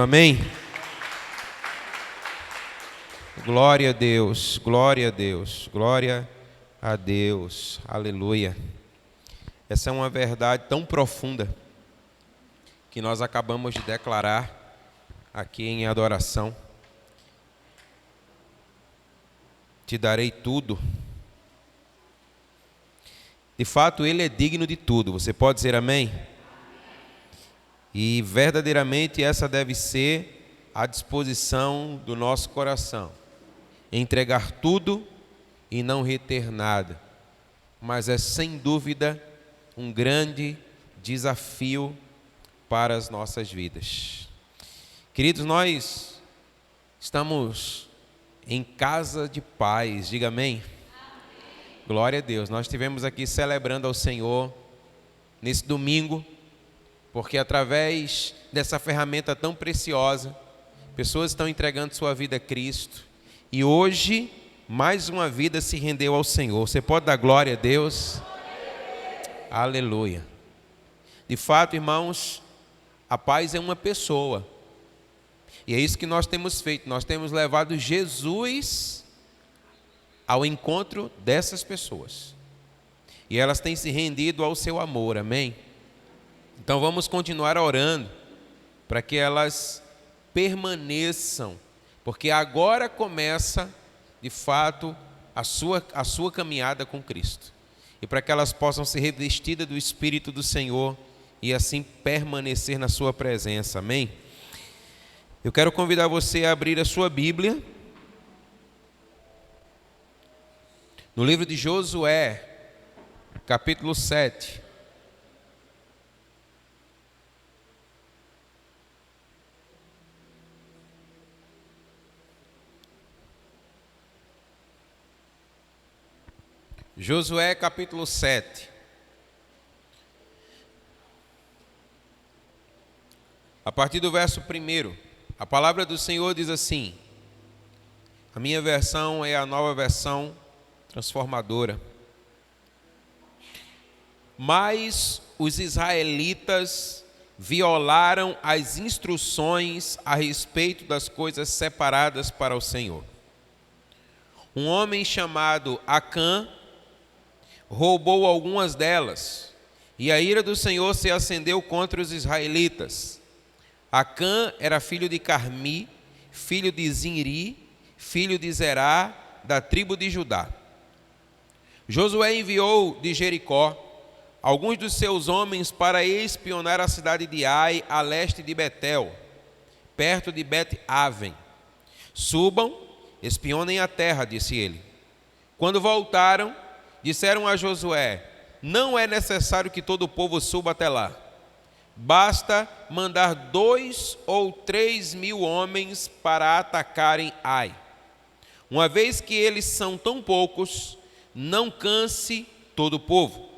Amém? Glória a Deus, glória a Deus, glória a Deus, aleluia. Essa é uma verdade tão profunda que nós acabamos de declarar aqui em adoração. Te darei tudo. De fato, Ele é digno de tudo. Você pode dizer amém? E verdadeiramente essa deve ser a disposição do nosso coração. Entregar tudo e não reter nada. Mas é sem dúvida um grande desafio para as nossas vidas. Queridos, nós estamos em casa de paz, diga amém. Glória a Deus. Nós estivemos aqui celebrando ao Senhor nesse domingo, porque através dessa ferramenta tão preciosa, pessoas estão entregando sua vida a Cristo. E hoje, mais uma vida se rendeu ao Senhor. Você pode dar glória a Deus? Aleluia. De fato, irmãos, a paz é uma pessoa. E é isso que nós temos feito. Nós temos levado Jesus ao encontro dessas pessoas. E elas têm se rendido ao seu amor, amém? Então vamos continuar orando para que elas permaneçam, porque agora começa, de fato, a sua caminhada com Cristo. E para que elas possam ser revestidas do Espírito do Senhor e assim permanecer na sua presença, amém? Eu quero convidar você a abrir a sua Bíblia no livro de Josué, capítulo 7. Josué capítulo 7. A partir do verso 1, a palavra do Senhor diz assim, a minha versão é a nova versão transformadora. Mas os israelitas violaram as instruções a respeito das coisas separadas para o Senhor. Um homem chamado Acã roubou algumas delas, e a ira do Senhor se acendeu contra os israelitas. Acã era filho de Carmi, filho de Zinri, filho de Zerá, da tribo de Judá. Josué enviou de Jericó alguns dos seus homens para espionar a cidade de Ai, a leste de Betel, perto de Bet-Aven. Subam, espionem a terra, disse ele. Quando voltaram, disseram a Josué, não é necessário que todo o povo suba até lá. Basta mandar 2 ou 3 mil homens para atacarem Ai. Uma vez que eles são tão poucos, não canse todo o povo.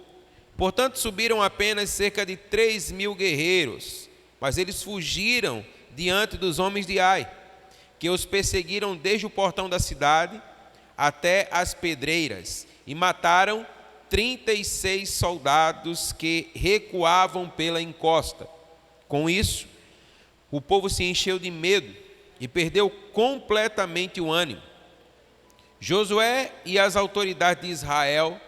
Portanto, subiram apenas cerca de 3 mil guerreiros, mas eles fugiram diante dos homens de Ai, que os perseguiram desde o portão da cidade até as pedreiras, e mataram 36 soldados que recuavam pela encosta. Com isso, o povo se encheu de medo e perdeu completamente o ânimo. Josué e as autoridades de Israel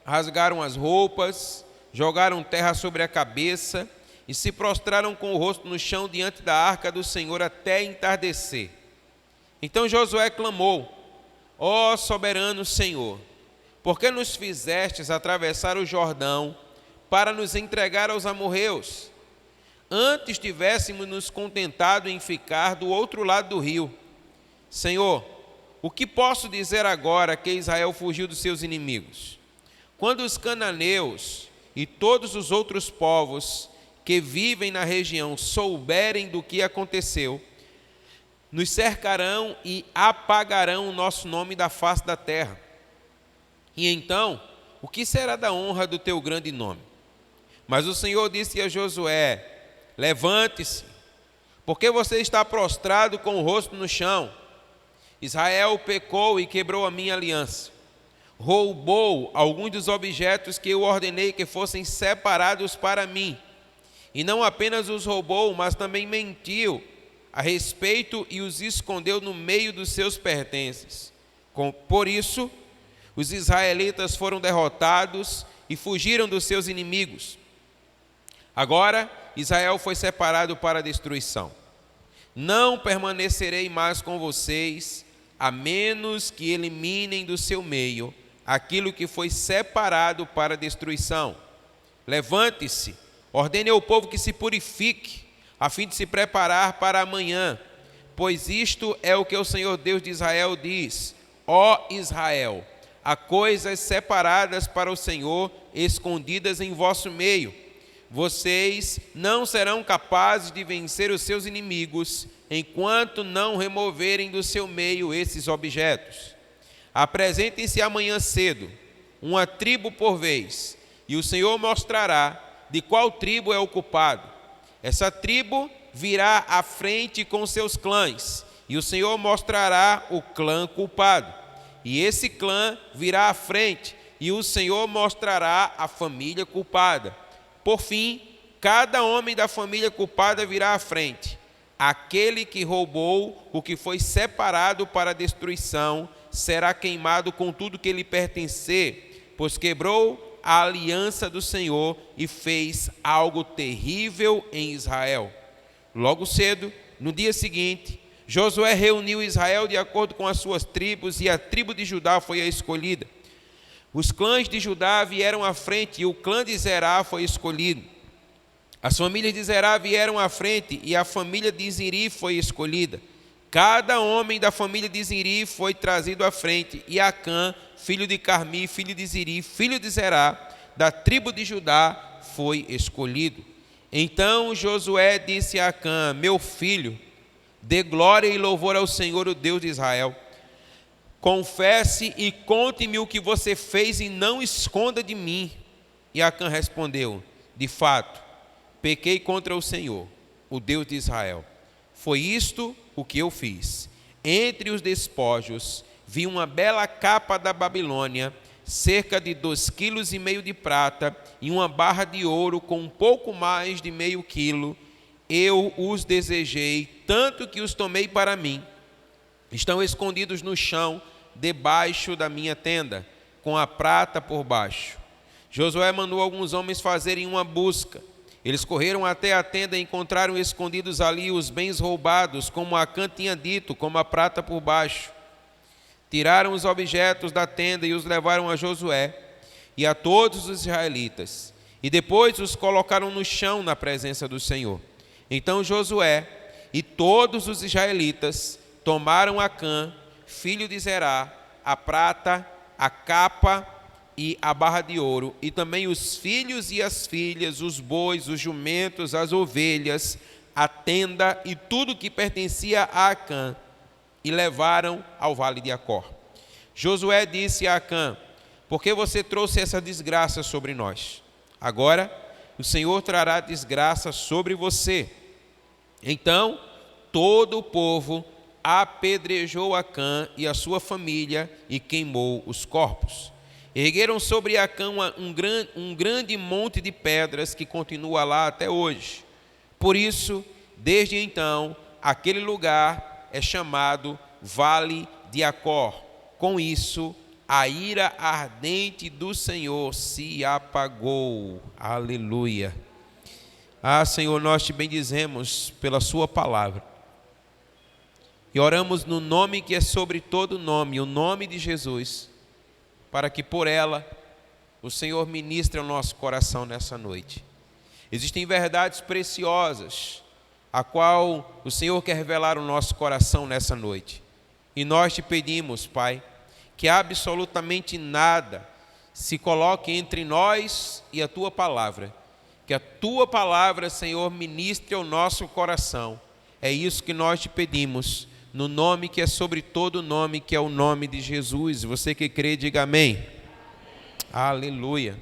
rasgaram as roupas, jogaram terra sobre a cabeça e se prostraram com o rosto no chão diante da arca do Senhor até entardecer. Então Josué clamou, ó soberano Senhor, por que nos fizestes atravessar o Jordão para nos entregar aos amorreus? Antes tivéssemos nos contentado em ficar do outro lado do rio. Senhor, o que posso dizer agora que Israel fugiu dos seus inimigos? Quando os cananeus e todos os outros povos que vivem na região souberem do que aconteceu, nos cercarão e apagarão o nosso nome da face da terra. E então, o que será da honra do teu grande nome? Mas o Senhor disse a Josué, levante-se, porque você está prostrado com o rosto no chão. Israel pecou e quebrou a minha aliança. Roubou alguns dos objetos que eu ordenei que fossem separados para mim. E não apenas os roubou, mas também mentiu a respeito e os escondeu no meio dos seus pertences. Por isso, os israelitas foram derrotados e fugiram dos seus inimigos. Agora, Israel foi separado para a destruição. Não permanecerei mais com vocês, a menos que eliminem do seu meio aquilo que foi separado para a destruição. Levante-se, ordene ao povo que se purifique, a fim de se preparar para amanhã, pois isto é o que o Senhor Deus de Israel diz: ó Israel, há coisas separadas para o Senhor, escondidas em vosso meio. Vocês não serão capazes de vencer os seus inimigos, enquanto não removerem do seu meio esses objetos. Apresentem-se amanhã cedo, uma tribo por vez, e o Senhor mostrará de qual tribo é o culpado. Essa tribo virá à frente com seus clãs, e o Senhor mostrará o clã culpado. E esse clã virá à frente, e o Senhor mostrará a família culpada. Por fim, cada homem da família culpada virá à frente. Aquele que roubou o que foi separado para a destruição será queimado com tudo que lhe pertencer, pois quebrou a aliança do Senhor e fez algo terrível em Israel. Logo cedo, no dia seguinte, Josué reuniu Israel de acordo com as suas tribos, e a tribo de Judá foi a escolhida. Os clãs de Judá vieram à frente, e o clã de Zerá foi escolhido. As famílias de Zerá vieram à frente, e a família de Ziri foi escolhida. Cada homem da família de Ziri foi trazido à frente, e Acã, filho de Carmi, filho de Ziri, filho de Zerá, da tribo de Judá, foi escolhido. Então Josué disse a Acã: meu filho, dê glória e louvor ao Senhor, o Deus de Israel. Confesse e conte-me o que você fez e não esconda de mim. E Acã respondeu: de fato, pequei contra o Senhor, o Deus de Israel. Foi isto o que eu fiz. Entre os despojos vi uma bela capa da Babilônia, cerca de 2,5 kg de prata e uma barra de ouro com um pouco mais de meio quilo. Eu os desejei, tanto que os tomei para mim. Estão escondidos no chão, debaixo da minha tenda, com a prata por baixo. Josué mandou alguns homens fazerem uma busca. Eles correram até a tenda e encontraram escondidos ali os bens roubados, como Acã tinha dito, como a prata por baixo. Tiraram os objetos da tenda e os levaram a Josué e a todos os israelitas, e depois os colocaram no chão na presença do Senhor. Então Josué e todos os israelitas tomaram Acã, filho de Zerá, a prata, a capa e a barra de ouro, e também os filhos e as filhas, os bois, os jumentos, as ovelhas, a tenda e tudo que pertencia a Acã, e levaram ao vale de Acor. Josué disse a Acã: por que você trouxe essa desgraça sobre nós? Agora o Senhor trará desgraça sobre você. Então todo o povo apedrejou Acã e a sua família e queimou os corpos. Ergueram sobre Acã um grande monte de pedras que continua lá até hoje. Por isso, desde então, aquele lugar é chamado Vale de Acor. Com isso, a ira ardente do Senhor se apagou. Aleluia. Ah, Senhor, nós te bendizemos pela sua palavra. E oramos no nome que é sobre todo nome, o nome de Jesus, para que por ela o Senhor ministre ao nosso coração nessa noite. Existem verdades preciosas, a qual o Senhor quer revelar ao nosso coração nessa noite. E nós te pedimos, Pai, que absolutamente nada se coloque entre nós e a Tua palavra. Que a Tua palavra, Senhor, ministre ao nosso coração. É isso que nós te pedimos, no nome que é sobre todo nome, que é o nome de Jesus. Você que crê, diga amém. Amém. Aleluia.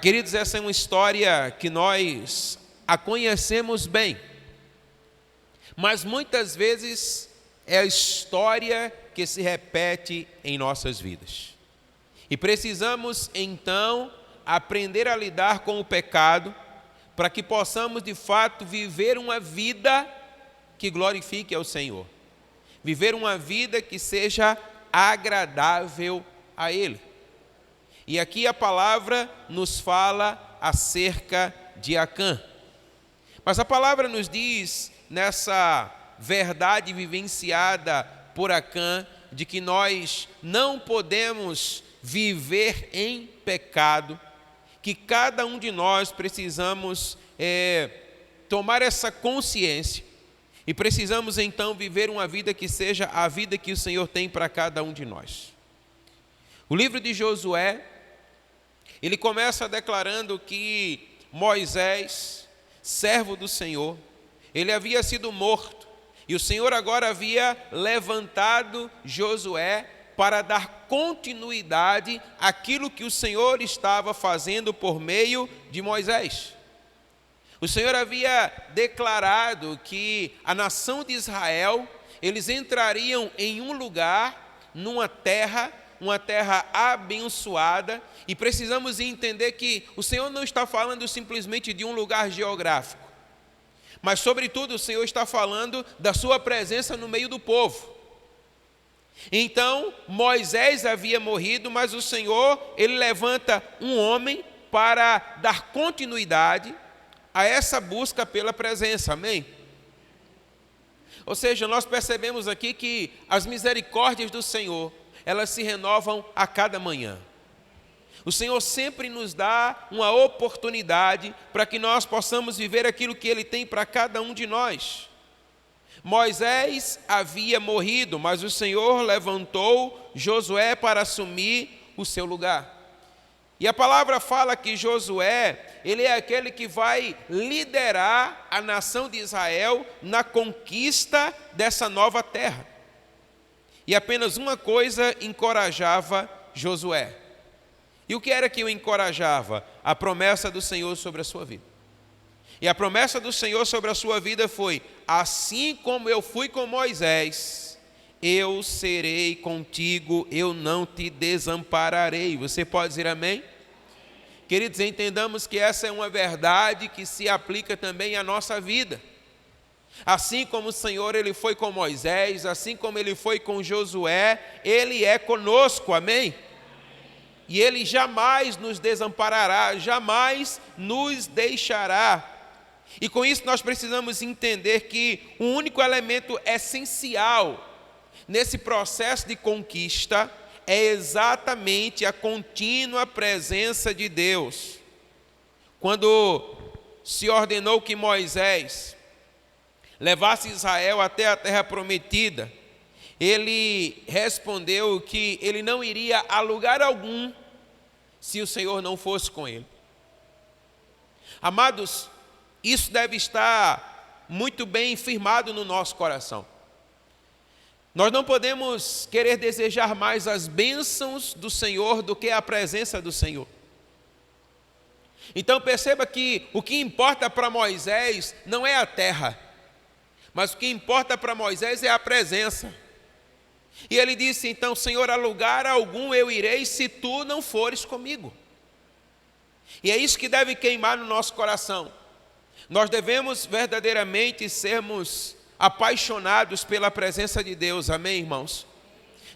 Queridos, essa é uma história que nós a conhecemos bem, mas muitas vezes é a história que se repete em nossas vidas. E precisamos, então, aprender a lidar com o pecado, para que possamos, de fato, viver uma vida que glorifique ao Senhor. Viver uma vida que seja agradável a Ele. E aqui a palavra nos fala acerca de Acã. Mas a palavra nos diz, nessa verdade vivenciada por Acã, de que nós não podemos viver em pecado, que cada um de nós precisamos tomar essa consciência e precisamos então viver uma vida que seja a vida que o Senhor tem para cada um de nós. O livro de Josué, ele começa declarando que Moisés, servo do Senhor, ele havia sido morto e o Senhor agora havia levantado Josué para dar continuidade àquilo que o Senhor estava fazendo por meio de Moisés. O Senhor havia declarado que a nação de Israel, eles entrariam em um lugar, numa terra, uma terra abençoada, e precisamos entender que o Senhor não está falando simplesmente de um lugar geográfico, mas sobretudo o Senhor está falando da sua presença no meio do povo. Então, Moisés havia morrido, mas o Senhor, ele levanta um homem para dar continuidade a essa busca pela presença, amém? Ou seja, nós percebemos aqui que as misericórdias do Senhor, elas se renovam a cada manhã. O Senhor sempre nos dá uma oportunidade para que nós possamos viver aquilo que Ele tem para cada um de nós. Moisés havia morrido, mas o Senhor levantou Josué para assumir o seu lugar. E a palavra fala que Josué, ele é aquele que vai liderar a nação de Israel na conquista dessa nova terra. E apenas uma coisa encorajava Josué. E o que era que o encorajava? A promessa do Senhor sobre a sua vida. E a promessa do Senhor sobre a sua vida foi: assim como eu fui com Moisés, eu serei contigo, eu não te desampararei. Você pode dizer amém? Queridos, entendamos que essa é uma verdade que se aplica também à nossa vida. Assim como o Senhor ele foi com Moisés, assim como ele foi com Josué, ele é conosco, amém? E ele jamais nos desamparará, jamais nos deixará. E com isso nós precisamos entender que o único elemento essencial nesse processo de conquista é exatamente a contínua presença de Deus. Quando se ordenou que Moisés levasse Israel até a terra prometida, ele respondeu que ele não iria a lugar algum se o Senhor não fosse com ele. Amados, isso deve estar muito bem firmado no nosso coração. Nós não podemos querer desejar mais as bênçãos do Senhor do que a presença do Senhor. Então perceba que o que importa para Moisés não é a terra, mas o que importa para Moisés é a presença. E ele disse então: Senhor, a lugar algum eu irei se tu não fores comigo. E é isso que deve queimar no nosso coração. Nós devemos verdadeiramente sermos apaixonados pela presença de Deus, amém, irmãos?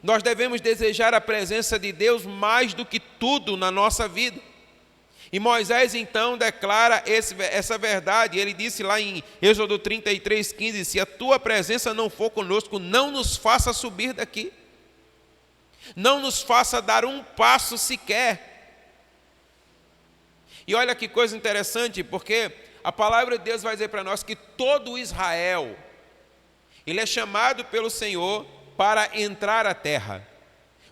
Nós devemos desejar a presença de Deus mais do que tudo na nossa vida. E Moisés então declara essa verdade. Ele disse lá em Êxodo 33:15: se a tua presença não for conosco, não nos faça subir daqui, não nos faça dar um passo sequer. E olha que coisa interessante, porque a palavra de Deus vai dizer para nós que todo Israel, ele é chamado pelo Senhor para entrar à terra,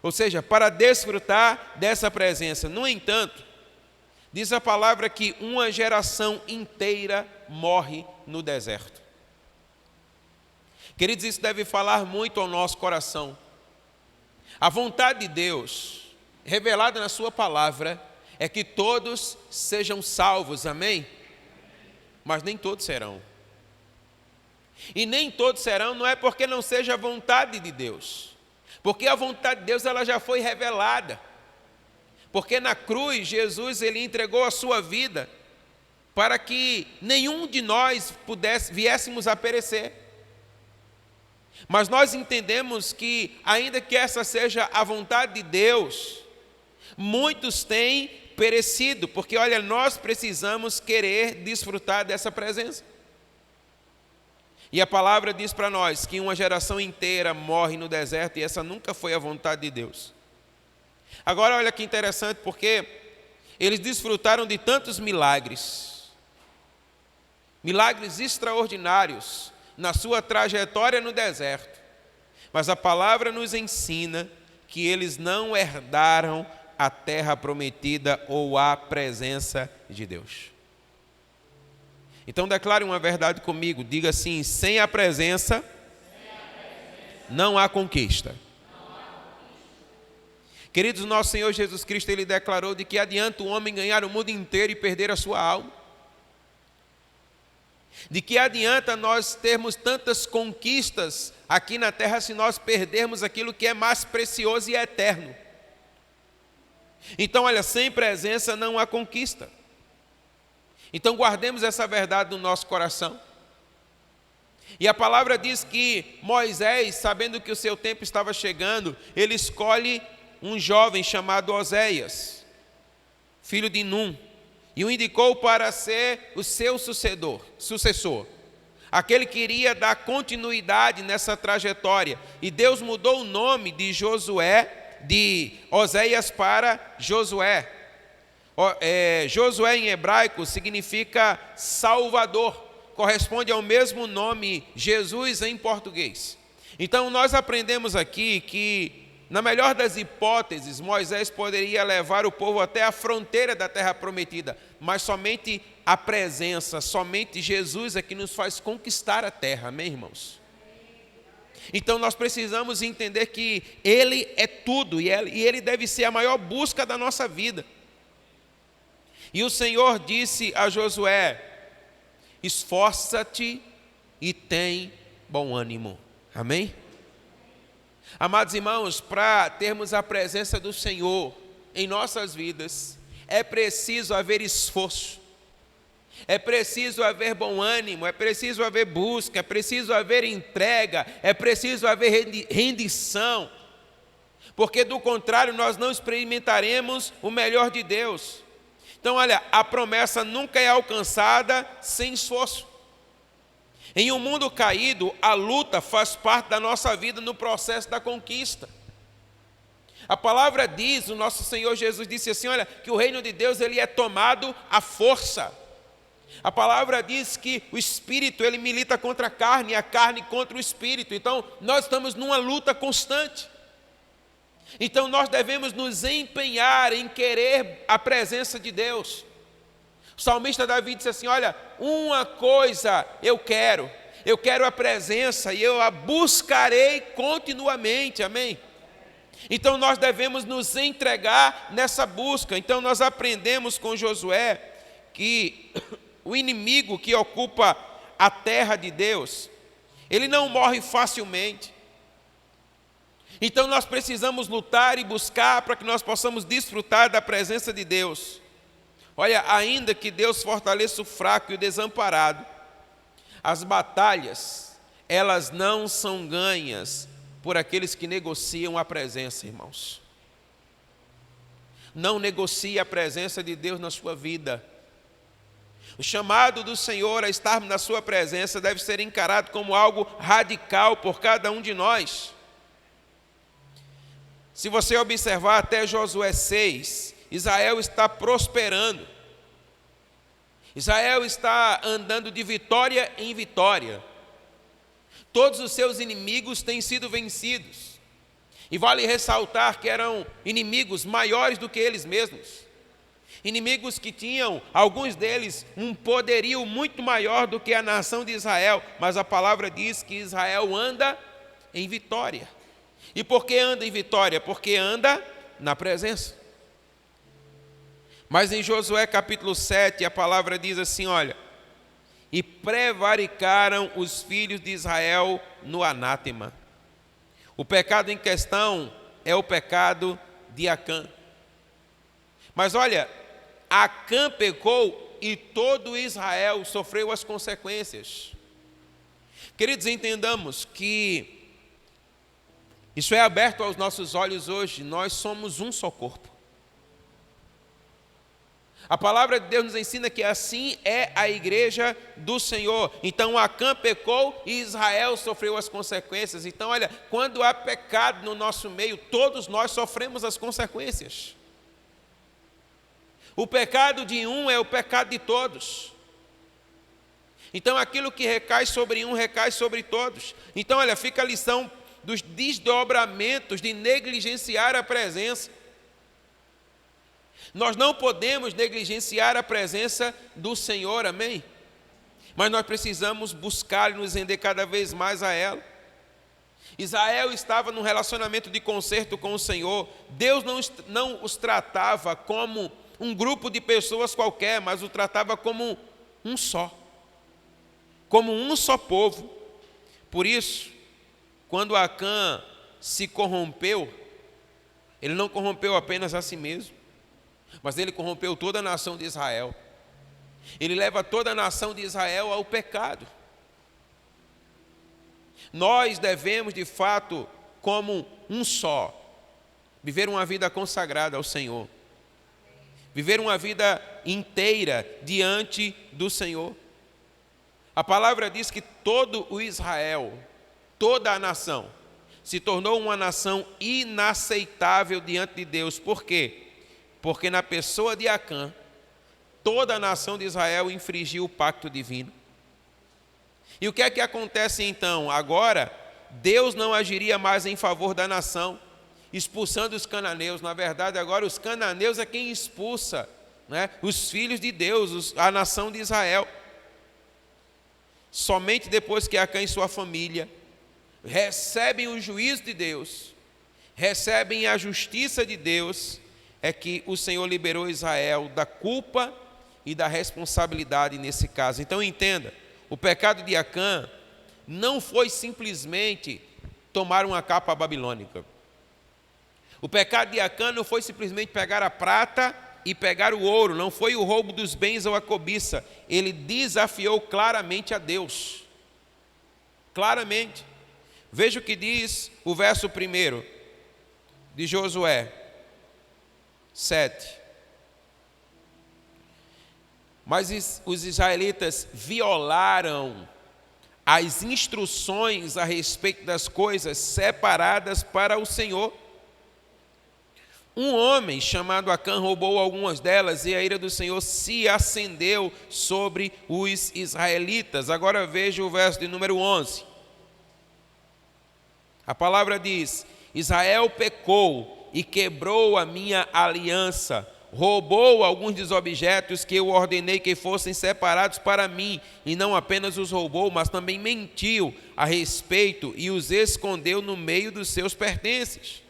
ou seja, para desfrutar dessa presença. No entanto, diz a palavra que uma geração inteira morre no deserto. Queridos, isso deve falar muito ao nosso coração. A vontade de Deus, revelada na sua palavra, é que todos sejam salvos, amém? Mas nem todos serão. E nem todos serão, não é porque não seja a vontade de Deus, porque a vontade de Deus ela já foi revelada. Porque na cruz, Jesus ele entregou a sua vida para que nenhum de nós viéssemos a perecer. Mas nós entendemos que, ainda que essa seja a vontade de Deus, muitos têm perecido, porque olha, nós precisamos querer desfrutar dessa presença. E a palavra diz para nós que uma geração inteira morre no deserto, e essa nunca foi a vontade de Deus. Agora olha que interessante, porque eles desfrutaram de tantos milagres, milagres extraordinários na sua trajetória no deserto, mas a palavra nos ensina que eles não herdaram a terra prometida ou a presença de Deus. Então declare uma verdade comigo, diga assim: sem a presença não há conquista. Queridos, nosso Senhor Jesus Cristo, Ele declarou de que adianta o homem ganhar o mundo inteiro e perder a sua alma. De que adianta nós termos tantas conquistas aqui na terra se nós perdermos aquilo que é mais precioso e eterno. Então, olha, sem presença não há conquista. Então guardemos essa verdade no nosso coração. E a palavra diz que Moisés, sabendo que o seu tempo estava chegando, ele escolhe um jovem chamado Oséias, filho de Num, e o indicou para ser o seu sucessor. Aquele que iria dar continuidade nessa trajetória. E Deus mudou o nome de Oséias para Josué. Josué em hebraico significa Salvador, corresponde ao mesmo nome Jesus em português. Então nós aprendemos aqui que, na melhor das hipóteses, Moisés poderia levar o povo até a fronteira da terra prometida, mas somente a presença, somente Jesus é que nos faz conquistar a terra, amém, irmãos? Então nós precisamos entender que Ele é tudo e Ele deve ser a maior busca da nossa vida. E o Senhor disse a Josué: esforça-te e tem bom ânimo. Amém? Amados irmãos, para termos a presença do Senhor em nossas vidas, é preciso haver esforço, é preciso haver bom ânimo, é preciso haver busca, é preciso haver entrega, é preciso haver rendição, porque do contrário nós não experimentaremos o melhor de Deus. Então olha, a promessa nunca é alcançada sem esforço. Em um mundo caído, a luta faz parte da nossa vida no processo da conquista. A palavra diz, o nosso Senhor Jesus disse assim, olha, que o reino de Deus ele é tomado à força. A palavra diz que o Espírito ele milita contra a carne, e a carne contra o Espírito. Então, nós estamos numa luta constante. Então, nós devemos nos empenhar em querer a presença de Deus. O salmista Davi disse assim, olha, uma coisa eu quero a presença e eu a buscarei continuamente, amém? Então nós devemos nos entregar nessa busca. Então nós aprendemos com Josué que o inimigo que ocupa a terra de Deus, ele não morre facilmente. Então nós precisamos lutar e buscar para que nós possamos desfrutar da presença de Deus. Olha, ainda que Deus fortaleça o fraco e o desamparado, as batalhas, elas não são ganhas por aqueles que negociam a presença, irmãos. Não negocie a presença de Deus na sua vida. O chamado do Senhor a estar na sua presença deve ser encarado como algo radical por cada um de nós. Se você observar até Josué 6, Israel está prosperando. Israel está andando de vitória em vitória. Todos os seus inimigos têm sido vencidos. E vale ressaltar que eram inimigos maiores do que eles mesmos. Inimigos que tinham, alguns deles, um poderio muito maior do que a nação de Israel. Mas a palavra diz que Israel anda em vitória. E por que anda em vitória? Porque anda na presença. Mas em Josué capítulo 7, a palavra diz assim, olha, e prevaricaram os filhos de Israel no anátema. O pecado em questão é o pecado de Acã. Mas olha, Acã pecou e todo Israel sofreu as consequências. Queridos, entendamos que Isso é aberto aos nossos olhos hoje. Nós somos um só corpo. A palavra de Deus nos ensina que assim é a igreja do Senhor. Então Acã pecou e Israel sofreu as consequências. Então olha, quando há pecado no nosso meio, todos nós sofremos as consequências. O pecado de um é o pecado de todos. Então aquilo que recai sobre um, recai sobre todos. Então olha, fica a lição dos desdobramentos de negligenciar a presença. Nós não podemos negligenciar a presença do Senhor, amém? Mas nós precisamos buscar e nos render cada vez mais a ela. Israel estava num relacionamento de conserto com o Senhor. Deus não os tratava como um grupo de pessoas qualquer, mas os tratava como um só. Como um só povo. Por isso, quando Acã se corrompeu, ele não corrompeu apenas a si mesmo, mas ele corrompeu toda a nação de Israel. Ele leva toda a nação de Israel ao pecado. Nós devemos, de fato, como um só, viver uma vida consagrada ao Senhor. Viver uma vida inteira diante do Senhor. A palavra diz que todo o Israel, toda a nação, se tornou uma nação inaceitável diante de Deus. Por quê? Porque na pessoa de Acã, toda a nação de Israel infringiu o pacto divino. E o que é que acontece então? Agora, Deus não agiria mais em favor da nação, expulsando os cananeus. Na verdade, agora os cananeus é quem expulsa, né, os filhos de Deus, a nação de Israel. Somente depois que Acã e sua família recebem o juízo de Deus, recebem a justiça de Deus, é que o Senhor liberou Israel da culpa e da responsabilidade nesse caso. Então entenda, o pecado de Acã não foi simplesmente tomar uma capa babilônica. O pecado de Acã não foi simplesmente pegar a prata e pegar o ouro, não foi o roubo dos bens ou a cobiça. Ele desafiou claramente a Deus. Claramente. Veja o que diz o verso 1 de Josué 7. Mas os israelitas violaram as instruções a respeito das coisas separadas para o Senhor. Um homem chamado Acã roubou algumas delas e a ira do Senhor se acendeu sobre os israelitas. Agora veja o verso de número 11. A palavra diz: Israel pecou e quebrou a minha aliança, roubou alguns dos objetos que eu ordenei que fossem separados para mim, e não apenas os roubou, mas também mentiu a respeito e os escondeu no meio dos seus pertences.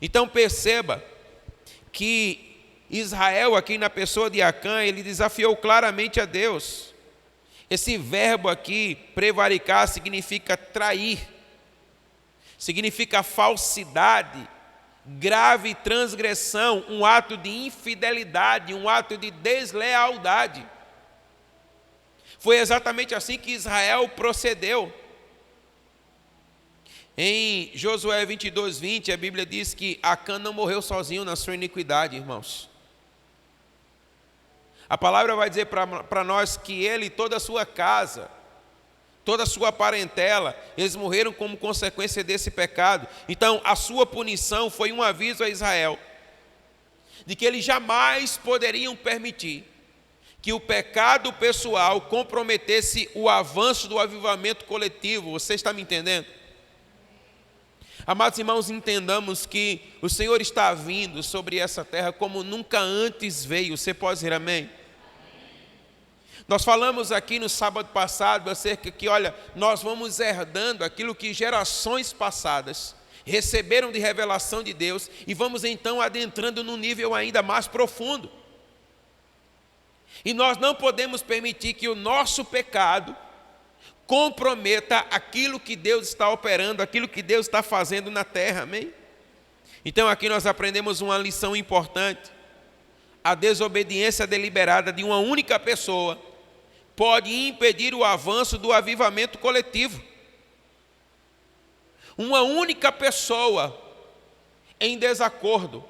Então perceba que Israel, aqui na pessoa de Acã, ele desafiou claramente a Deus. Esse verbo aqui, prevaricar, significa trair, significa falsidade, grave transgressão, um ato de infidelidade, um ato de deslealdade. Foi exatamente assim que Israel procedeu. Em Josué 22:20, a Bíblia diz que Acã não morreu sozinho na sua iniquidade, irmãos. A palavra vai dizer para nós que ele e toda a sua casa, toda a sua parentela, eles morreram como consequência desse pecado. Então, a sua punição foi um aviso a Israel de que eles jamais poderiam permitir que o pecado pessoal comprometesse o avanço do avivamento coletivo. Você está me entendendo? Amados irmãos, entendamos que o Senhor está vindo sobre essa terra como nunca antes veio. Você pode dizer amém? Nós falamos aqui no sábado passado acerca que, olha, nós vamos herdando aquilo que gerações passadas receberam de revelação de Deus e vamos então adentrando num nível ainda mais profundo. E nós não podemos permitir que o nosso pecado comprometa aquilo que Deus está operando, aquilo que Deus está fazendo na terra, amém? Então aqui nós aprendemos uma lição importante. A desobediência deliberada de uma única pessoa pode impedir o avanço do avivamento coletivo. Uma única pessoa em desacordo,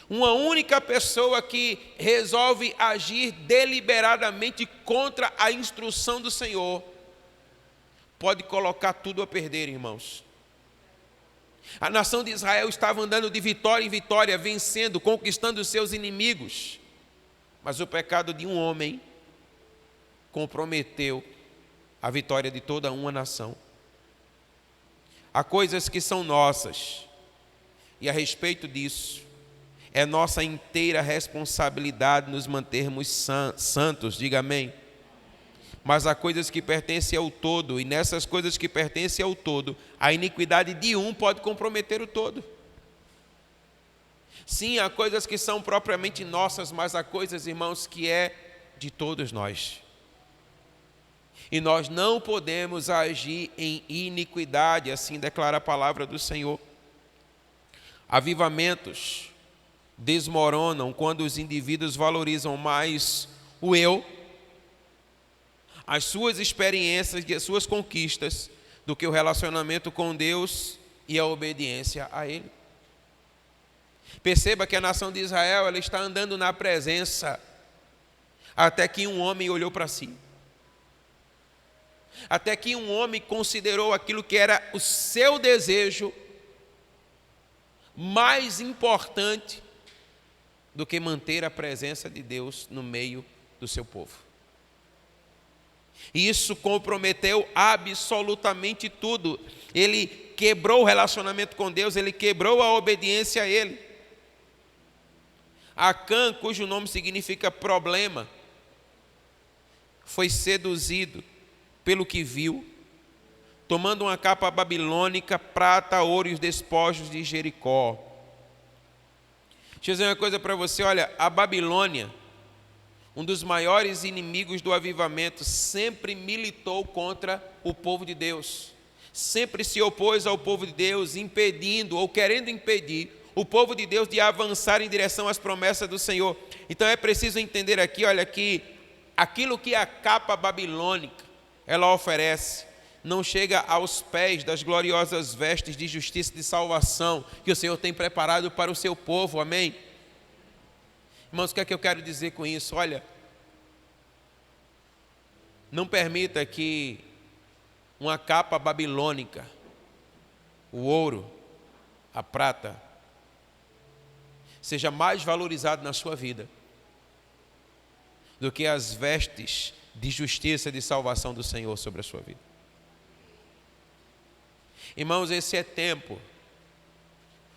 uma única pessoa que resolve agir deliberadamente contra a instrução do Senhor, pode colocar tudo a perder, irmãos. A nação de Israel estava andando de vitória em vitória, vencendo, conquistando os seus inimigos. Mas o pecado de um homem comprometeu a vitória de toda uma nação. Há coisas que são nossas, e a respeito disso, é nossa inteira responsabilidade nos mantermos santos, diga amém. Mas há coisas que pertencem ao todo, e nessas coisas que pertencem ao todo, a iniquidade de um pode comprometer o todo. Sim, há coisas que são propriamente nossas, mas há coisas, irmãos, que é de todos nós. E nós não podemos agir em iniquidade, assim declara a palavra do Senhor. Avivamentos desmoronam quando os indivíduos valorizam mais o eu, as suas experiências e as suas conquistas, do que o relacionamento com Deus e a obediência a Ele. Perceba que a nação de Israel, ela está andando na presença, até que um homem olhou para si. Até que um homem considerou aquilo que era o seu desejo mais importante do que manter a presença de Deus no meio do seu povo. E isso comprometeu absolutamente tudo. Ele quebrou o relacionamento com Deus, ele quebrou a obediência a Ele. Acã, cujo nome significa problema, foi seduzido pelo que viu, tomando uma capa babilônica, prata, ouro e os despojos de Jericó. Deixa eu dizer uma coisa para você, olha, a Babilônia, um dos maiores inimigos do avivamento, sempre militou contra o povo de Deus, sempre se opôs ao povo de Deus, impedindo ou querendo impedir o povo de Deus de avançar em direção às promessas do Senhor. Então é preciso entender aqui, olha, que aquilo que a capa babilônica ela oferece não chega aos pés das gloriosas vestes de justiça e de salvação que o Senhor tem preparado para o seu povo, amém? Irmãos, o que é que eu quero dizer com isso? Olha, não permita que uma capa babilônica, o ouro, a prata, seja mais valorizado na sua vida do que as vestes de justiça e de salvação do Senhor sobre a sua vida. Irmãos, esse é tempo.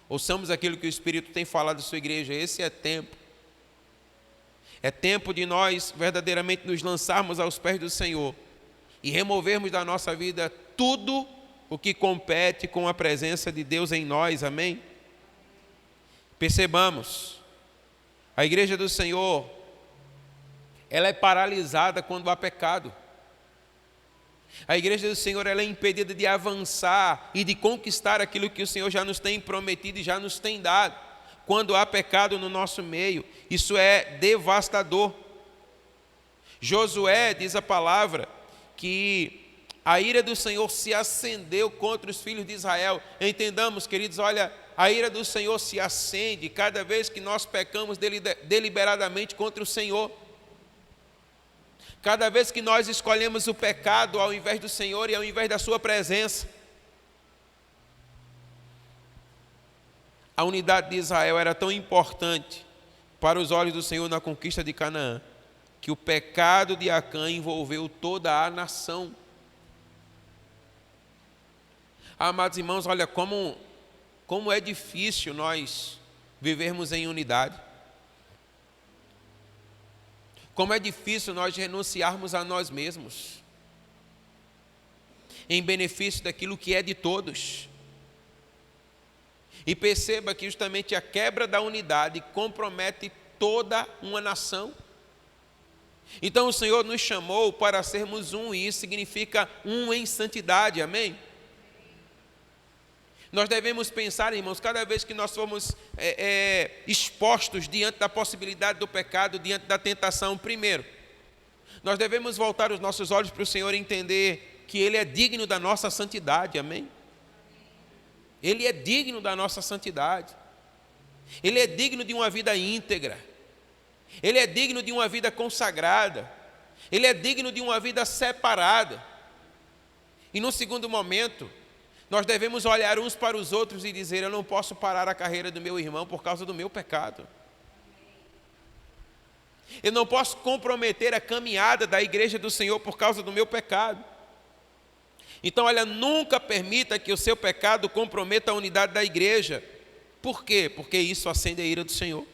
Ouçamos aquilo que o Espírito tem falado à sua igreja. Esse é tempo. É tempo de nós verdadeiramente nos lançarmos aos pés do Senhor e removermos da nossa vida tudo o que compete com a presença de Deus em nós, amém? Percebamos, a igreja do Senhor, ela é paralisada quando há pecado. A igreja do Senhor, ela é impedida de avançar e de conquistar aquilo que o Senhor já nos tem prometido e já nos tem dado. Quando há pecado no nosso meio, isso é devastador. Josué, diz a palavra, que a ira do Senhor se acendeu contra os filhos de Israel. Entendamos, queridos, olha, a ira do Senhor se acende cada vez que nós pecamos deliberadamente contra o Senhor. Cada vez que nós escolhemos o pecado ao invés do Senhor e ao invés da sua presença. A unidade de Israel era tão importante para os olhos do Senhor na conquista de Canaã, que o pecado de Acã envolveu toda a nação. Amados irmãos, olha como é difícil nós vivermos em unidade. Como é difícil nós renunciarmos a nós mesmos em benefício daquilo que é de todos. E perceba que justamente a quebra da unidade compromete toda uma nação. Então o Senhor nos chamou para sermos um, e isso significa um em santidade, amém? Nós devemos pensar, irmãos, cada vez que nós formos expostos diante da possibilidade do pecado, diante da tentação, primeiro, nós devemos voltar os nossos olhos para o Senhor e entender que Ele é digno da nossa santidade, amém? Ele é digno da nossa santidade. Ele é digno de uma vida íntegra. Ele é digno de uma vida consagrada. Ele é digno de uma vida separada. E no segundo momento, nós devemos olhar uns para os outros e dizer: eu não posso parar a carreira do meu irmão por causa do meu pecado. Eu não posso comprometer a caminhada da igreja do Senhor por causa do meu pecado. Então, olha, nunca permita que o seu pecado comprometa a unidade da igreja. Por quê? Porque isso acende a ira do Senhor.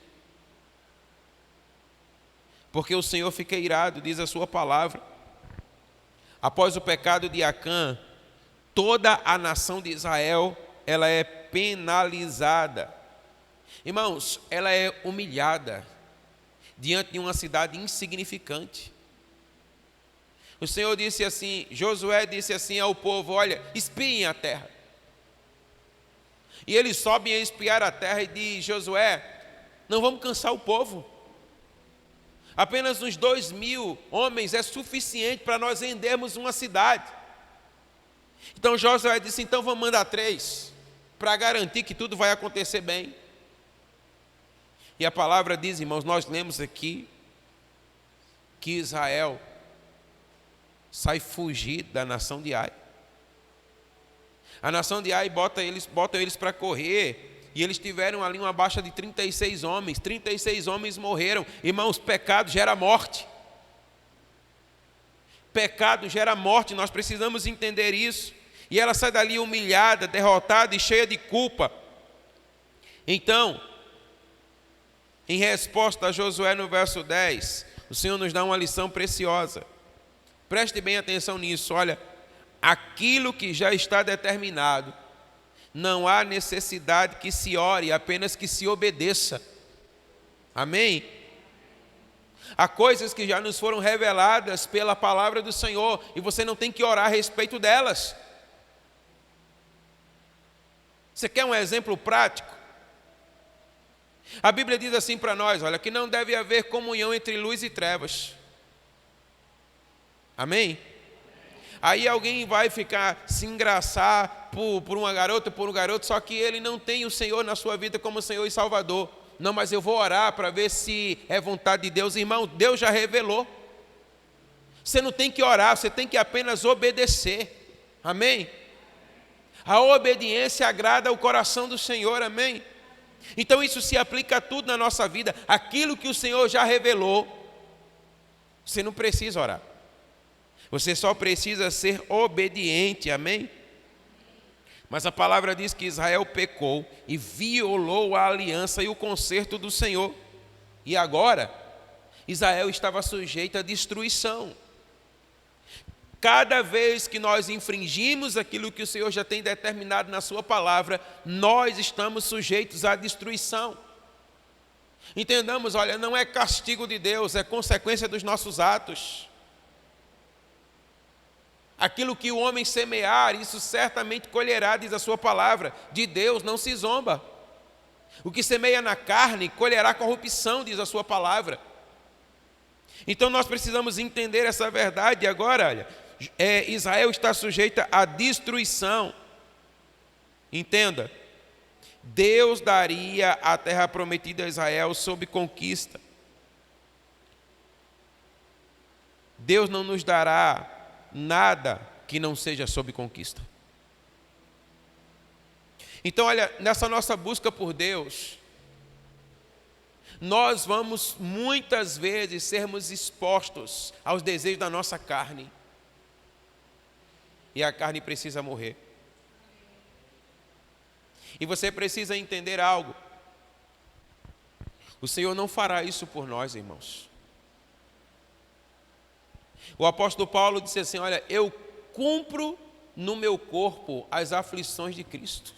Porque o Senhor fica irado, diz a sua palavra. Após o pecado de Acã, toda a nação de Israel, ela é penalizada. Irmãos, ela é humilhada diante de uma cidade insignificante. O Senhor disse assim, Josué disse assim ao povo: olha, espiem a terra. E eles sobem a espiar a terra e diz: Josué, não vamos cansar o povo. Apenas uns 2.000 homens é suficiente para nós rendermos uma cidade. Então Josué disse: então vamos mandar 3, para garantir que tudo vai acontecer bem. E a palavra diz, irmãos, nós lemos aqui, que Israel sai fugido da nação de Ai. A nação de Ai bota eles para correr, e eles tiveram ali uma baixa de 36 homens. 36 homens morreram. Irmãos, pecado gera morte. Pecado gera morte, nós precisamos entender isso. E ela sai dali humilhada, derrotada e cheia de culpa. Então, em resposta a Josué no verso 10, o Senhor nos dá uma lição preciosa. Preste bem atenção nisso, olha. Aquilo que já está determinado, não há necessidade que se ore, apenas que se obedeça. Amém? Há coisas que já nos foram reveladas pela palavra do Senhor, e você não tem que orar a respeito delas. Você quer um exemplo prático? A Bíblia diz assim para nós, olha, que não deve haver comunhão entre luz e trevas. Amém? Aí alguém vai ficar se engraçar por uma garota, por um garoto, só que ele não tem o Senhor na sua vida como Senhor e Salvador. Não, mas eu vou orar para ver se é vontade de Deus. Irmão, Deus já revelou. Você não tem que orar, você tem que apenas obedecer. Amém? A obediência agrada o coração do Senhor, amém? Então isso se aplica a tudo na nossa vida. Aquilo que o Senhor já revelou, você não precisa orar. Você só precisa ser obediente, amém? Mas a palavra diz que Israel pecou e violou a aliança e o concerto do Senhor. E agora, Israel estava sujeito à destruição. Cada vez que nós infringimos aquilo que o Senhor já tem determinado na sua palavra, nós estamos sujeitos à destruição. Entendamos, olha, não é castigo de Deus, é consequência dos nossos atos. Aquilo que o homem semear, isso certamente colherá, diz a sua palavra. De Deus não se zomba. O que semeia na carne, colherá corrupção, diz a sua palavra. Então nós precisamos entender essa verdade. Agora, olha, Israel está sujeita à destruição. Entenda, Deus daria a terra prometida a Israel sob conquista. Deus não nos dará nada que não seja sob conquista. Então, olha, nessa nossa busca por Deus, nós vamos muitas vezes sermos expostos aos desejos da nossa carne. E a carne precisa morrer. E você precisa entender algo. O Senhor não fará isso por nós, irmãos. O apóstolo Paulo disse assim, olha, eu cumpro no meu corpo as aflições de Cristo.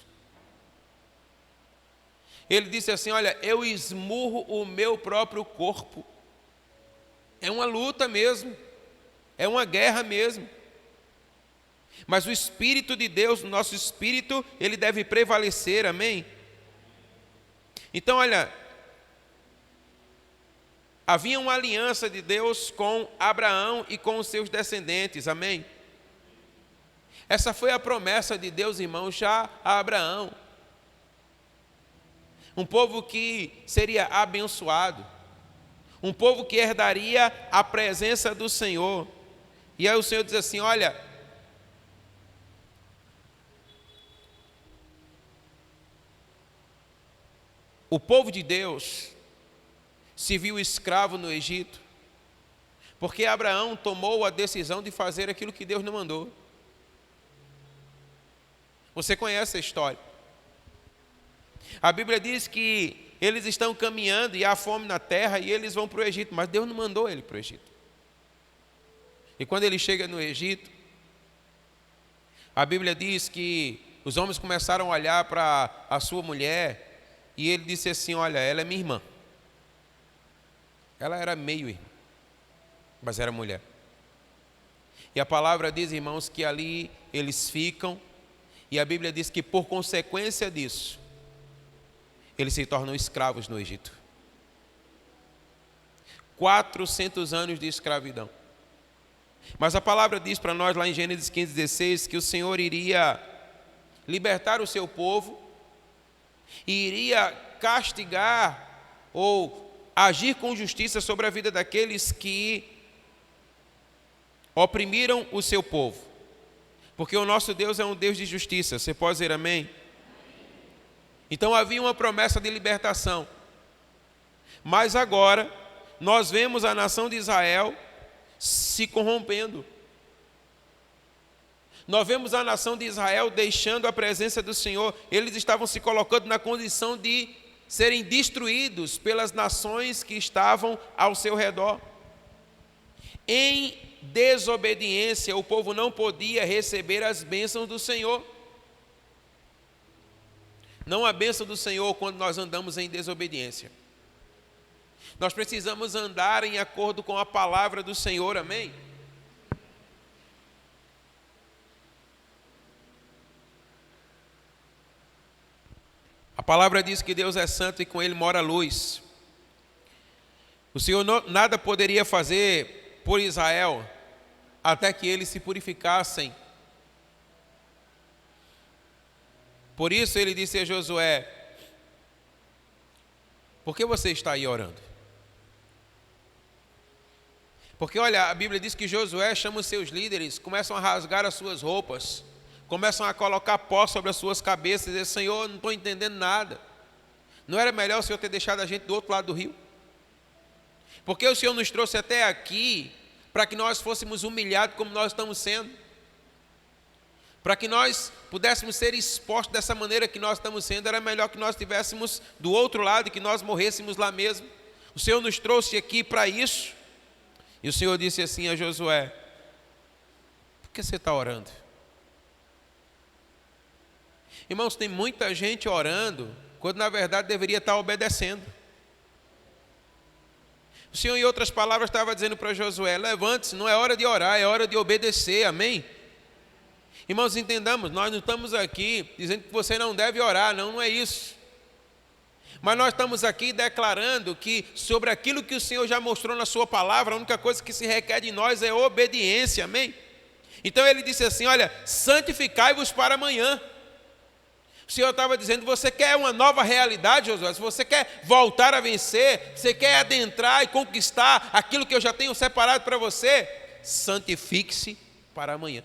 Ele disse assim, olha, eu esmurro o meu próprio corpo. É uma luta mesmo, é uma guerra mesmo. Mas o Espírito de Deus, o nosso Espírito, ele deve prevalecer, amém? Então, olha, havia uma aliança de Deus com Abraão e com os seus descendentes, amém? Essa foi a promessa de Deus, irmãos, já a Abraão. um povo que seria abençoado, um povo que herdaria a presença do Senhor. E aí o Senhor diz assim: olha, o povo de Deus se viu escravo no Egito, porque Abraão tomou a decisão de fazer aquilo que Deus não mandou. Você conhece a história. A Bíblia diz que eles estão caminhando e há fome na terra e eles vão para o Egito, mas Deus não mandou ele para o Egito. E quando ele chega no Egito, a Bíblia diz que os homens começaram a olhar para a sua mulher e ele disse assim: olha, ela é minha irmã. Ela era meio irmã, mas era mulher. E a palavra diz, irmãos, que ali eles ficam, e a Bíblia diz que por consequência disso, eles se tornam escravos no Egito. 400 anos de escravidão. Mas a palavra diz para nós lá em Gênesis 15:16 que o Senhor iria libertar o seu povo e iria castigar ou agir com justiça sobre a vida daqueles que oprimiram o seu povo. Porque o nosso Deus é um Deus de justiça. Você pode dizer amém? Então havia uma promessa de libertação. Mas agora nós vemos a nação de Israel se corrompendo. Nós vemos a nação de Israel deixando a presença do Senhor. Eles estavam se colocando na condição de serem destruídos pelas nações que estavam ao seu redor. Em desobediência, o povo não podia receber as bênçãos do Senhor. Não a bênção do Senhor quando nós andamos em desobediência. Nós precisamos andar em acordo com a palavra do Senhor, amém? A palavra diz que Deus é santo e com Ele mora a luz. O Senhor nada poderia fazer por Israel até que eles se purificassem. Por isso ele disse a Josué: por que você está aí orando? Porque olha, a Bíblia diz que Josué chama os seus líderes, começam a rasgar as suas roupas, começam a colocar pó sobre as suas cabeças e dizer: Senhor, não estou entendendo nada. Não era melhor o Senhor ter deixado a gente do outro lado do rio? Porque o Senhor nos trouxe até aqui para que nós fôssemos humilhados como nós estamos sendo, para que nós pudéssemos ser expostos dessa maneira que nós estamos sendo. Era melhor que nós estivéssemos do outro lado e que nós morrêssemos lá mesmo. O Senhor nos trouxe aqui para isso. E o Senhor disse assim a Josué: por que você está orando? Irmãos, tem muita gente orando quando na verdade deveria estar obedecendo. O Senhor, em outras palavras, estava dizendo para Josué: levante-se, não é hora de orar, é hora de obedecer, amém? Irmãos, entendamos, nós não estamos aqui dizendo que você não deve orar, não é isso. Mas nós estamos aqui declarando que sobre aquilo que o Senhor já mostrou na sua palavra, a única coisa que se requer de nós é obediência, amém? Então ele disse assim: olha, santificai-vos para amanhã. O Senhor estava dizendo: você quer uma nova realidade, Josué? Se você quer voltar a vencer, você quer adentrar e conquistar aquilo que eu já tenho separado para você, santifique-se para amanhã.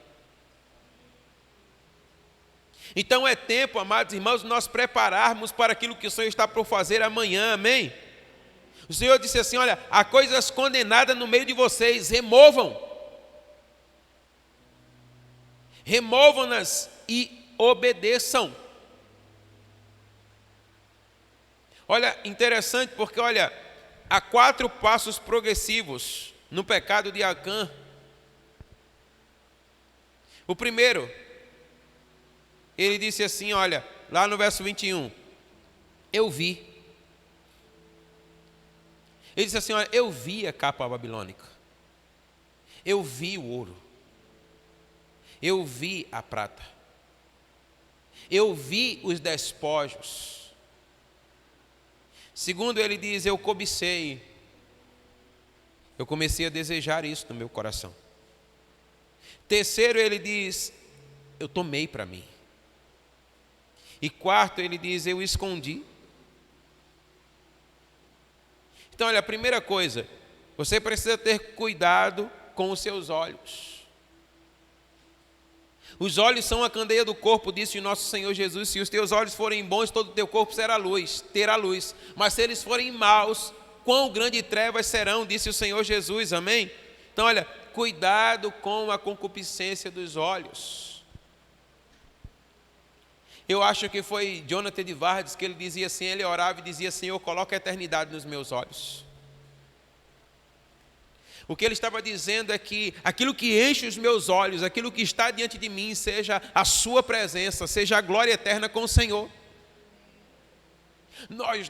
Então é tempo, amados irmãos, de nós prepararmos para aquilo que o Senhor está por fazer amanhã, amém? O Senhor disse assim: olha, há coisas condenadas no meio de vocês, removam-nas e obedeçam. Olha, interessante porque, olha, há 4 passos progressivos no pecado de Acã. O primeiro, ele disse assim, olha, lá no verso 21, eu vi. Ele disse assim, olha, eu vi a capa babilônica, eu vi o ouro, eu vi a prata, eu vi os despojos. Segundo, ele diz, eu cobicei, eu comecei a desejar isso no meu coração. Terceiro, ele diz, eu tomei para mim. E quarto, ele diz, eu escondi. Então, olha, a primeira coisa, você precisa ter cuidado com os seus olhos. Os olhos são a candeia do corpo, disse o nosso Senhor Jesus. Se os teus olhos forem bons, todo o teu corpo terá luz. Mas se eles forem maus, quão grande trevas serão, disse o Senhor Jesus, amém? Então, olha, cuidado com a concupiscência dos olhos. Eu acho que foi Jonathan Edwards que ele dizia assim, ele orava e dizia: Senhor, coloca a eternidade nos meus olhos. O que ele estava dizendo é que aquilo que enche os meus olhos, aquilo que está diante de mim, seja a sua presença, seja a glória eterna com o Senhor.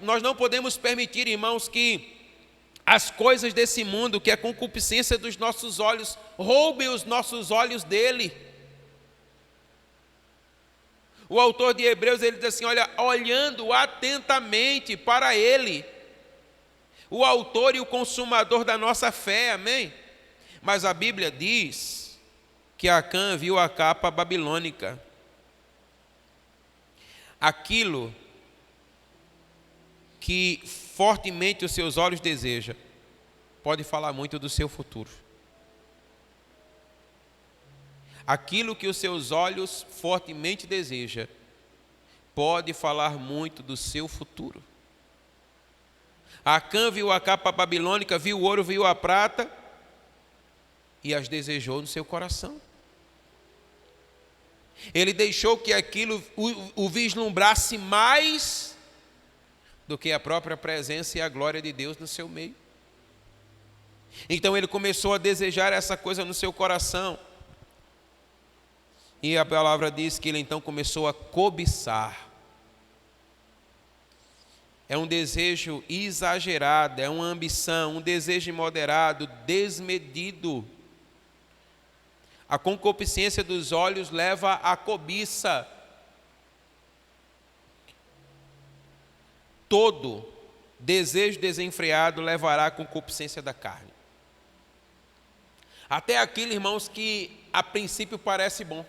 Nós não podemos permitir, irmãos, que as coisas desse mundo, que a concupiscência dos nossos olhos, roubem os nossos olhos dele. O autor de Hebreus, ele diz assim, olha, olhando atentamente para ele, o autor e o consumador da nossa fé, amém? Mas a Bíblia diz que Acã viu a capa babilônica. Aquilo que fortemente os seus olhos desejam, pode falar muito do seu futuro. Aquilo que os seus olhos fortemente desejam, pode falar muito do seu futuro. Acã viu a capa babilônica, viu o ouro, viu a prata e as desejou no seu coração. Ele deixou que aquilo o vislumbrasse mais do que a própria presença e a glória de Deus no seu meio. Então ele começou a desejar essa coisa no seu coração. E a palavra diz que ele então começou a cobiçar. É um desejo exagerado, é uma ambição, um desejo imoderado, desmedido. A concupiscência dos olhos leva à cobiça. Todo desejo desenfreado levará à concupiscência da carne. Até aquilo, irmãos, que a princípio parece bom.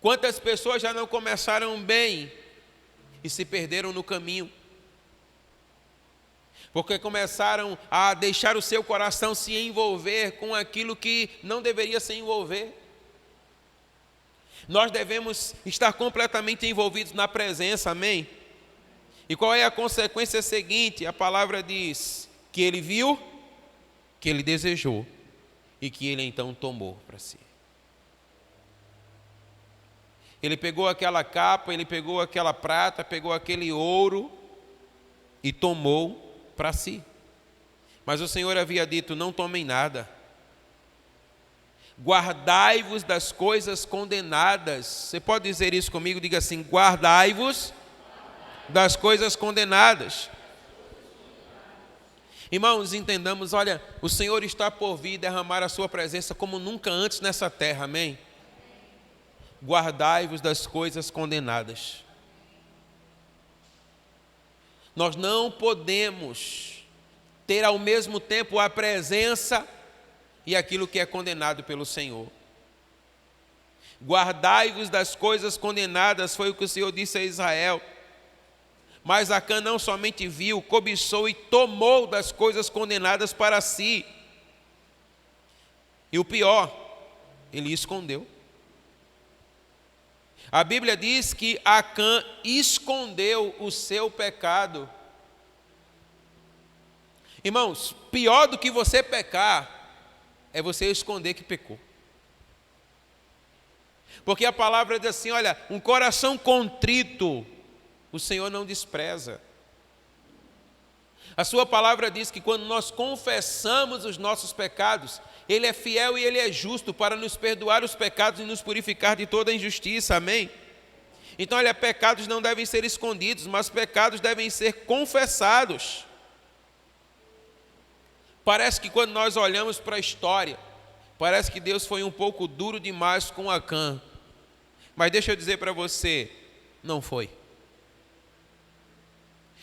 Quantas pessoas já não começaram bem e se perderam no caminho? Porque começaram a deixar o seu coração se envolver com aquilo que não deveria se envolver. Nós devemos estar completamente envolvidos na presença, amém? E qual é a consequência seguinte? A palavra diz que ele viu, que ele desejou e que ele então tomou para si. Ele pegou aquela capa, ele pegou aquela prata, pegou aquele ouro e tomou para si. Mas o Senhor havia dito: não tomem nada. Guardai-vos das coisas condenadas. Você pode dizer isso comigo? Diga assim: guardai-vos das coisas condenadas. Irmãos, entendamos, olha, o Senhor está por vir derramar a sua presença como nunca antes nessa terra, amém? Guardai-vos das coisas condenadas. Nós não podemos ter ao mesmo tempo a presença e aquilo que é condenado pelo Senhor. Guardai-vos das coisas condenadas, foi o que o Senhor disse a Israel. Mas Acã não somente viu, cobiçou e tomou das coisas condenadas para si. E o pior, ele escondeu. A Bíblia diz que Acã escondeu o seu pecado. Irmãos, pior do que você pecar é você esconder que pecou. Porque a palavra diz assim, olha, um coração contrito o Senhor não despreza. A sua palavra diz que quando nós confessamos os nossos pecados, Ele é fiel e Ele é justo para nos perdoar os pecados e nos purificar de toda injustiça, amém? Então, olha, pecados não devem ser escondidos, mas pecados devem ser confessados. Parece que quando nós olhamos para a história, parece que Deus foi um pouco duro demais com Acã. Mas deixa eu dizer para você, não foi.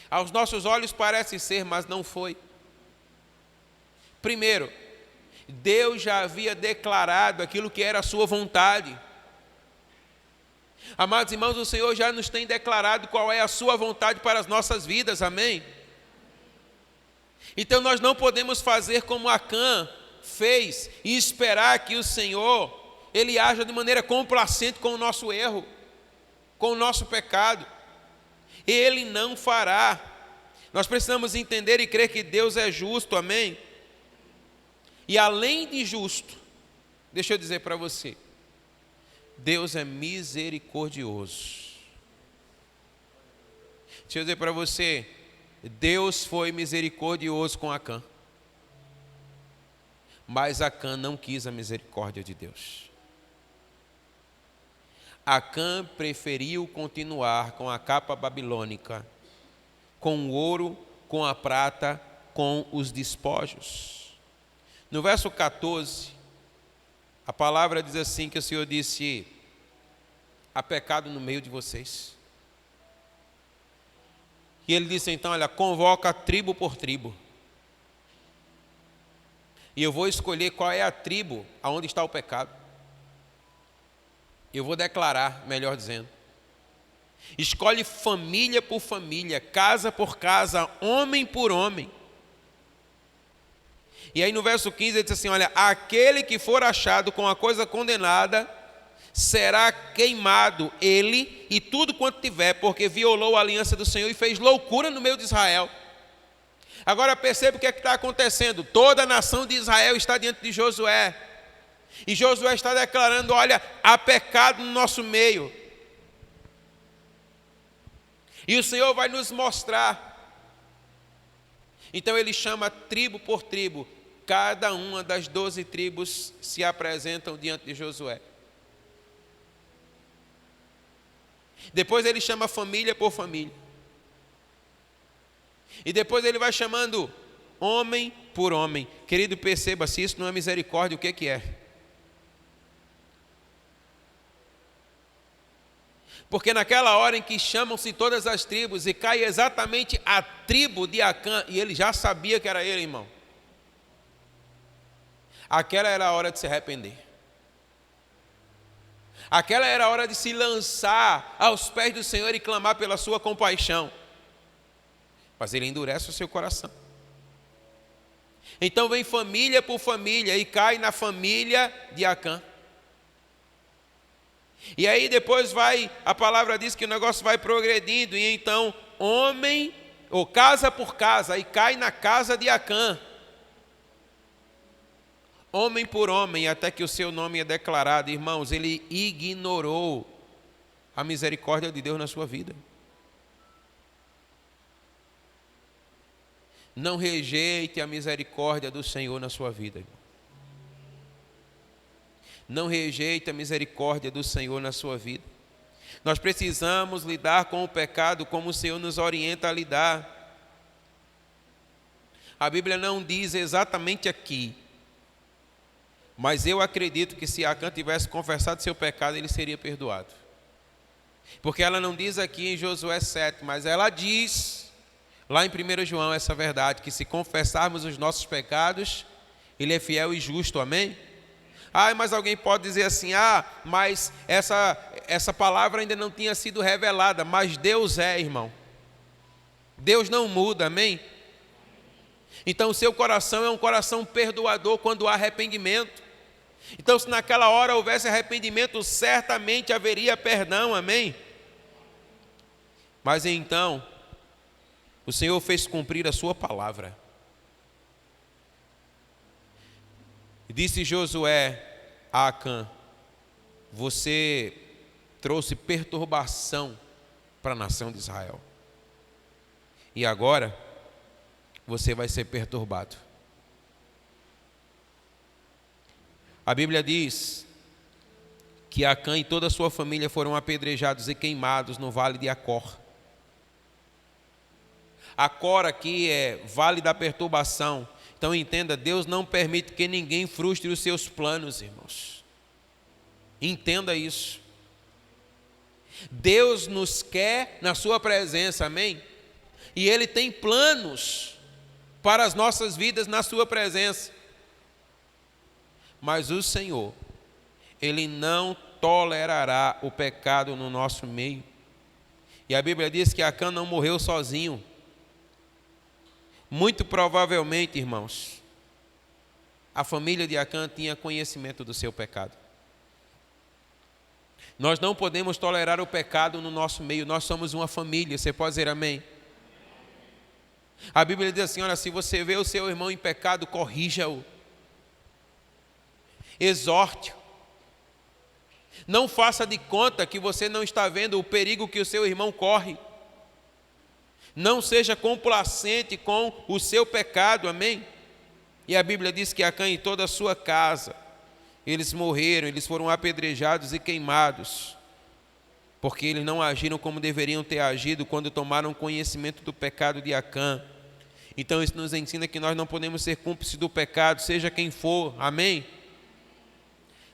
Aos nossos olhos parece ser, mas não foi. Primeiro, Deus já havia declarado aquilo que era a sua vontade. Amados irmãos, o Senhor já nos tem declarado qual é a sua vontade para as nossas vidas, amém? Então nós não podemos fazer como Acã fez e esperar que o Senhor, Ele haja de maneira complacente com o nosso erro, com o nosso pecado. Ele não fará. Nós precisamos entender e crer que Deus é justo, amém? E além de justo, deixa eu dizer para você, Deus é misericordioso. Deixa eu dizer para você, Deus foi misericordioso com Acã, mas Acã não quis a misericórdia de Deus. Acã preferiu continuar com a capa babilônica, com o ouro, com a prata, com os despojos. No verso 14, a palavra diz assim, que o Senhor disse: há pecado no meio de vocês. E ele disse então, olha, convoca tribo por tribo. E eu vou escolher qual é a tribo aonde está o pecado. Eu vou declarar, melhor dizendo. Escolhe família por família, casa por casa, homem por homem. E aí no verso 15 ele diz assim, olha, aquele que for achado com a coisa condenada, será queimado ele e tudo quanto tiver, porque violou a aliança do Senhor e fez loucura no meio de Israel. Agora perceba o que é que está acontecendo. Toda a nação de Israel está diante de Josué. E Josué está declarando, olha, há pecado no nosso meio. E o Senhor vai nos mostrar. Então ele chama tribo por tribo. Cada uma das 12 tribos se apresentam diante de Josué. Depois ele chama família por família. E depois ele vai chamando homem por homem. Querido, perceba, se isso não é misericórdia, o que é? Porque naquela hora em que chamam-se todas as tribos e cai exatamente a tribo de Acã, e ele já sabia que era ele, irmão. Aquela era a hora de se arrepender. Aquela era a hora de se lançar aos pés do Senhor e clamar pela sua compaixão. Mas ele endurece o seu coração. Então vem família por família e cai na família de Acã. E aí depois a palavra diz que o negócio vai progredindo, e então homem, ou casa por casa, e cai na casa de Acã. Homem por homem, até que o seu nome é declarado. Irmãos, ele ignorou a misericórdia de Deus na sua vida. Não rejeite a misericórdia do Senhor na sua vida, irmão. Não rejeite a misericórdia do Senhor na sua vida. Nós precisamos lidar com o pecado como o Senhor nos orienta a lidar. A Bíblia não diz exatamente aqui, mas eu acredito que se Acã tivesse confessado seu pecado, ele seria perdoado. Porque ela não diz aqui em Josué 7, mas ela diz lá em 1 João essa verdade, que se confessarmos os nossos pecados, ele é fiel e justo, amém? Mas alguém pode dizer assim, mas essa palavra ainda não tinha sido revelada, mas Deus é, irmão. Deus não muda, amém? Então o seu coração é um coração perdoador quando há arrependimento. Então se naquela hora houvesse arrependimento, certamente haveria perdão, amém? Mas então, o Senhor fez cumprir a sua palavra. Disse Josué a Acã, você trouxe perturbação para a nação de Israel. E agora, você vai ser perturbado. A Bíblia diz que Acã e toda a sua família foram apedrejados e queimados no vale de Acor. Acor aqui é vale da perturbação. Então entenda, Deus não permite que ninguém frustre os seus planos, irmãos. Entenda isso. Deus nos quer na sua presença, amém? E Ele tem planos para as nossas vidas na sua presença. Mas o Senhor, Ele não tolerará o pecado no nosso meio. E a Bíblia diz que Acã não morreu sozinho. Muito provavelmente, irmãos, a família de Acã tinha conhecimento do seu pecado. Nós não podemos tolerar o pecado no nosso meio. Nós somos uma família. Você pode dizer amém? A Bíblia diz assim, olha, se você vê o seu irmão em pecado, corrija-o. Exorte-o. Não faça de conta que você não está vendo o perigo que o seu irmão corre. Não seja complacente com o seu pecado, amém? E a Bíblia diz que Acã e toda a sua casa, eles morreram, eles foram apedrejados e queimados, porque eles não agiram como deveriam ter agido quando tomaram conhecimento do pecado de Acã. Então isso nos ensina que nós não podemos ser cúmplices do pecado, seja quem for, amém?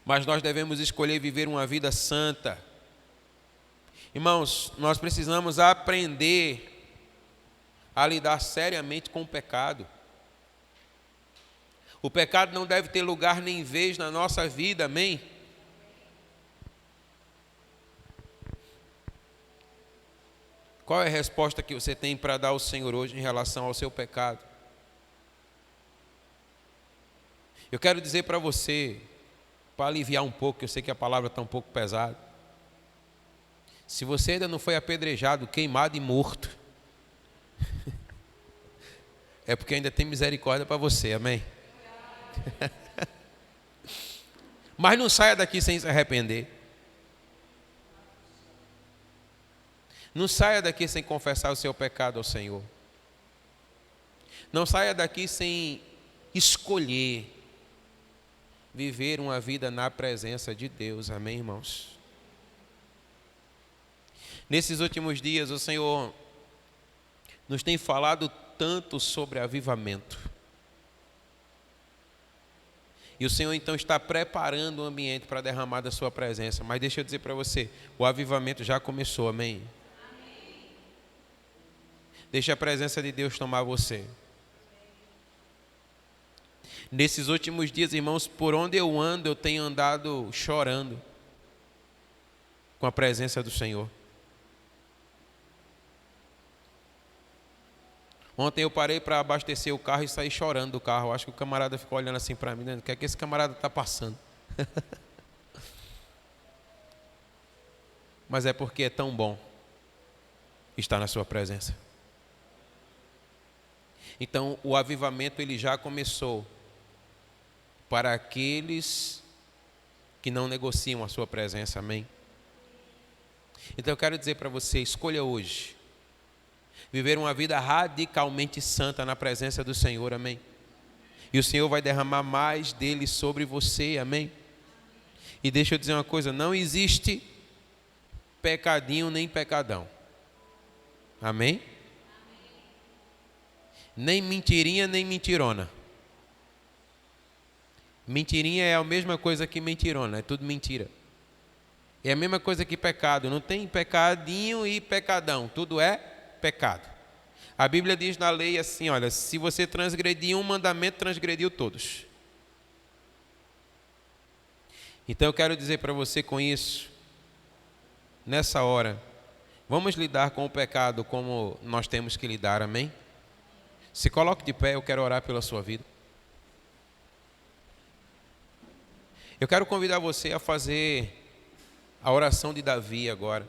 Mas nós devemos escolher viver uma vida santa. Irmãos, nós precisamos aprender a lidar seriamente com o pecado. O pecado não deve ter lugar nem vez na nossa vida, amém? Qual é a resposta que você tem para dar ao Senhor hoje em relação ao seu pecado? Eu quero dizer para você, para aliviar um pouco, que eu sei que a palavra está um pouco pesada. Se você ainda não foi apedrejado, queimado e morto, é porque ainda tem misericórdia para você, amém? Mas não saia daqui sem se arrepender. Não saia daqui sem confessar o seu pecado ao Senhor. Não saia daqui sem escolher viver uma vida na presença de Deus, amém, irmãos? Nesses últimos dias, o Senhor nos tem falado tanto sobre avivamento. E o Senhor então está preparando o ambiente para derramar da sua presença. Mas deixa eu dizer para você, o avivamento já começou, amém? Amém. Deixa a presença de Deus tomar você. Nesses últimos dias, irmãos, por onde eu ando, eu tenho andado chorando com a presença do Senhor. Ontem eu parei para abastecer o carro e saí chorando do carro. Acho que o camarada ficou olhando assim para mim, né? O que é que esse camarada está passando? Mas é porque é tão bom estar na sua presença. Então, o avivamento ele já começou para aqueles que não negociam a sua presença, amém? Então eu quero dizer para você, escolha hoje viver uma vida radicalmente santa na presença do Senhor, amém? E o Senhor vai derramar mais dele sobre você, amém? E deixa eu dizer uma coisa, não existe pecadinho nem pecadão, amém? Nem mentirinha nem mentirona. Mentirinha é a mesma coisa que mentirona, é tudo mentira. É a mesma coisa que pecado, não tem pecadinho e pecadão, tudo é pecado. A Bíblia diz na lei assim, olha, se você transgredir um mandamento, transgrediu todos. Então eu quero dizer para você com isso, nessa hora, vamos lidar com o pecado como nós temos que lidar, amém? Se coloque de pé, eu quero orar pela sua vida. Eu quero convidar você a fazer a oração de Davi agora.